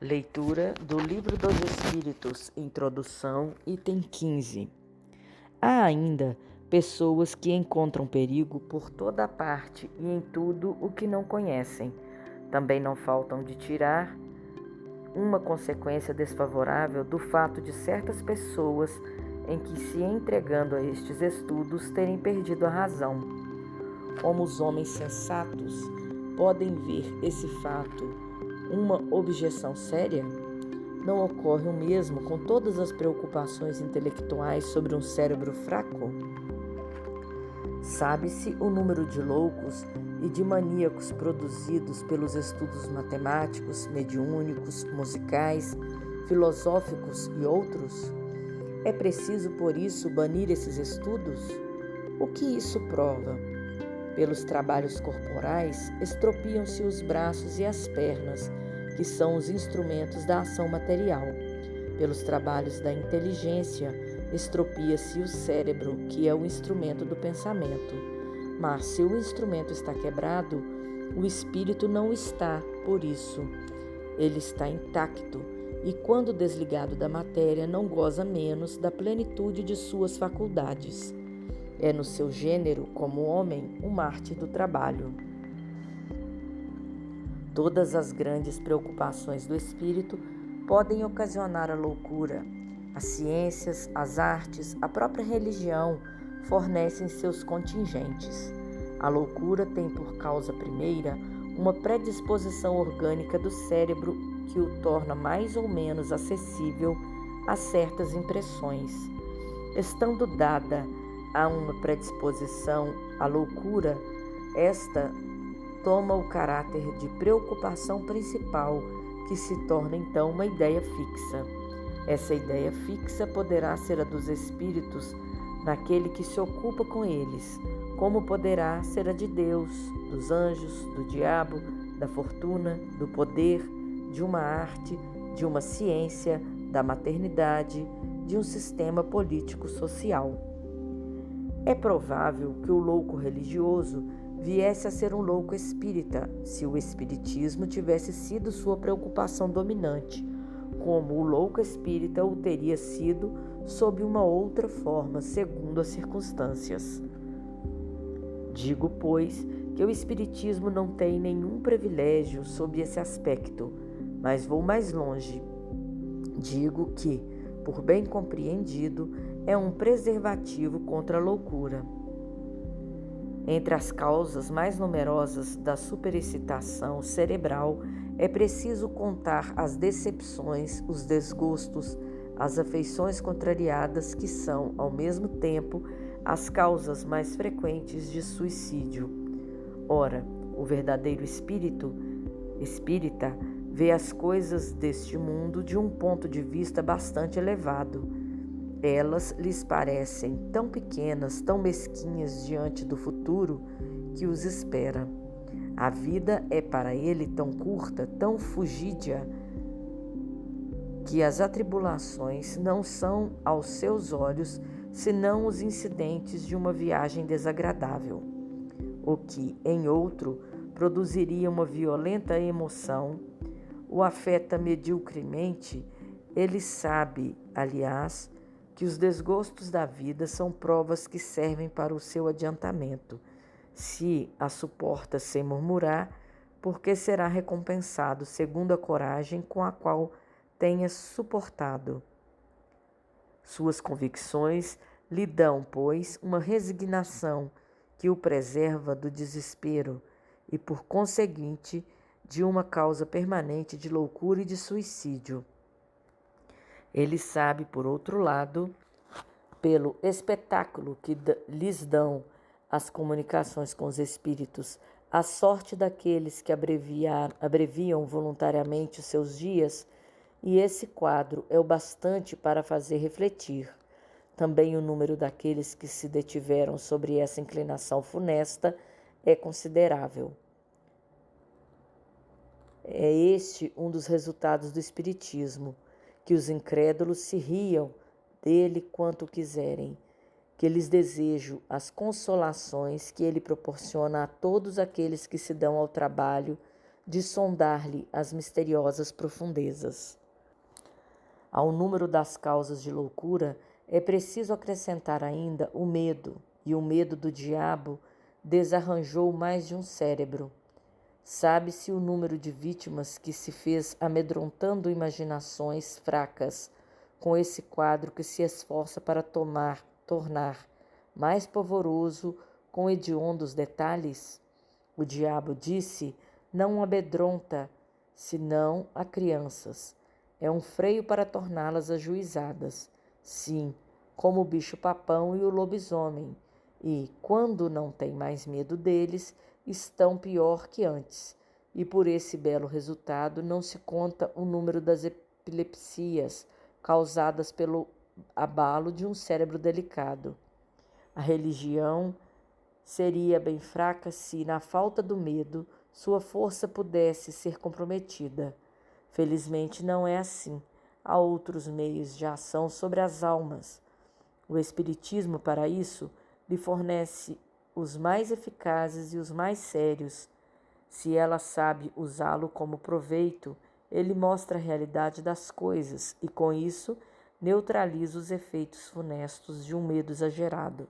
Leitura do Livro dos Espíritos, Introdução, item 15. Há ainda pessoas que encontram perigo por toda parte e em tudo o que não conhecem. Também não faltam de tirar uma consequência desfavorável do fato de certas pessoas, em que se entregando a estes estudos, terem perdido a razão. Como os homens sensatos podem ver esse fato uma objeção séria? Não ocorre o mesmo com todas as preocupações intelectuais sobre um cérebro fraco? Sabe-se o número de loucos e de maníacos produzidos pelos estudos matemáticos, mediúnicos, musicais, filosóficos e outros? É preciso, por isso, banir esses estudos? O que isso prova? Pelos trabalhos corporais, estropiam-se os braços e as pernas, que são os instrumentos da ação material. Pelos trabalhos da inteligência, estropia-se o cérebro, que é o instrumento do pensamento. Mas se o instrumento está quebrado, o espírito não está, por isso. Ele está intacto e, quando desligado da matéria, não goza menos da plenitude de suas faculdades. É no seu gênero, como homem, um mártir do trabalho. Todas as grandes preocupações do espírito podem ocasionar a loucura. As ciências, as artes, a própria religião fornecem seus contingentes. A loucura tem por causa primeira uma predisposição orgânica do cérebro que o torna mais ou menos acessível a certas impressões. Estando dada a uma predisposição à loucura, esta toma o caráter de preocupação principal, que se torna então uma ideia fixa. Essa ideia fixa poderá ser a dos espíritos naquele que se ocupa com eles, como poderá ser a de Deus, dos anjos, do diabo, da fortuna, do poder, de uma arte, de uma ciência, da maternidade, de um sistema político-social. É provável que o louco religioso viesse a ser um louco espírita, se o espiritismo tivesse sido sua preocupação dominante, como o louco espírita o teria sido sob uma outra forma, segundo as circunstâncias. Digo, pois, que o espiritismo não tem nenhum privilégio sob esse aspecto, mas vou mais longe. Digo que, por bem compreendido, é um preservativo contra a loucura. Entre as causas mais numerosas da superexcitação cerebral, é preciso contar as decepções, os desgostos, as afeições contrariadas, que são, ao mesmo tempo, as causas mais frequentes de suicídio. Ora, o verdadeiro espírita vê as coisas deste mundo de um ponto de vista bastante elevado. Elas lhes parecem tão pequenas, tão mesquinhas diante do futuro que os espera. A vida é para ele tão curta, tão fugídia, que as atribulações não são aos seus olhos senão os incidentes de uma viagem desagradável. O que, em outro, produziria uma violenta emoção, o afeta mediocremente. Ele sabe, aliás, que os desgostos da vida são provas que servem para o seu adiantamento. Se a suporta sem murmurar, porque será recompensado segundo a coragem com a qual tenha suportado. Suas convicções lhe dão, pois, uma resignação que o preserva do desespero e, por conseguinte, de uma causa permanente de loucura e de suicídio. Ele sabe, por outro lado, pelo espetáculo que lhes dão as comunicações com os espíritos, a sorte daqueles que abreviam voluntariamente os seus dias, e esse quadro é o bastante para fazer refletir. Também o número daqueles que se detiveram sobre essa inclinação funesta é considerável. É este um dos resultados do espiritismo, que os incrédulos se riam dele quanto quiserem, que lhes desejo as consolações que ele proporciona a todos aqueles que se dão ao trabalho de sondar-lhe as misteriosas profundezas. Ao número das causas de loucura é preciso acrescentar ainda o medo, e o medo do diabo desarranjou mais de um cérebro. Sabe-se o número de vítimas que se fez amedrontando imaginações fracas, com esse quadro que se esforça para tornar mais pavoroso com hediondos detalhes? O diabo disse, não amedronta, senão a crianças. É um freio para torná-las ajuizadas. Sim, como o bicho-papão e o lobisomem. E, quando não tem mais medo deles, estão pior que antes. E por esse belo resultado não se conta o número das epilepsias causadas pelo abalo de um cérebro delicado. A religião seria bem fraca se, na falta do medo, sua força pudesse ser comprometida. Felizmente não é assim. Há outros meios de ação sobre as almas. O Espiritismo, para isso, lhe fornece os mais eficazes e os mais sérios. Se ela sabe usá-lo como proveito, ele mostra a realidade das coisas e, com isso, neutraliza os efeitos funestos de um medo exagerado.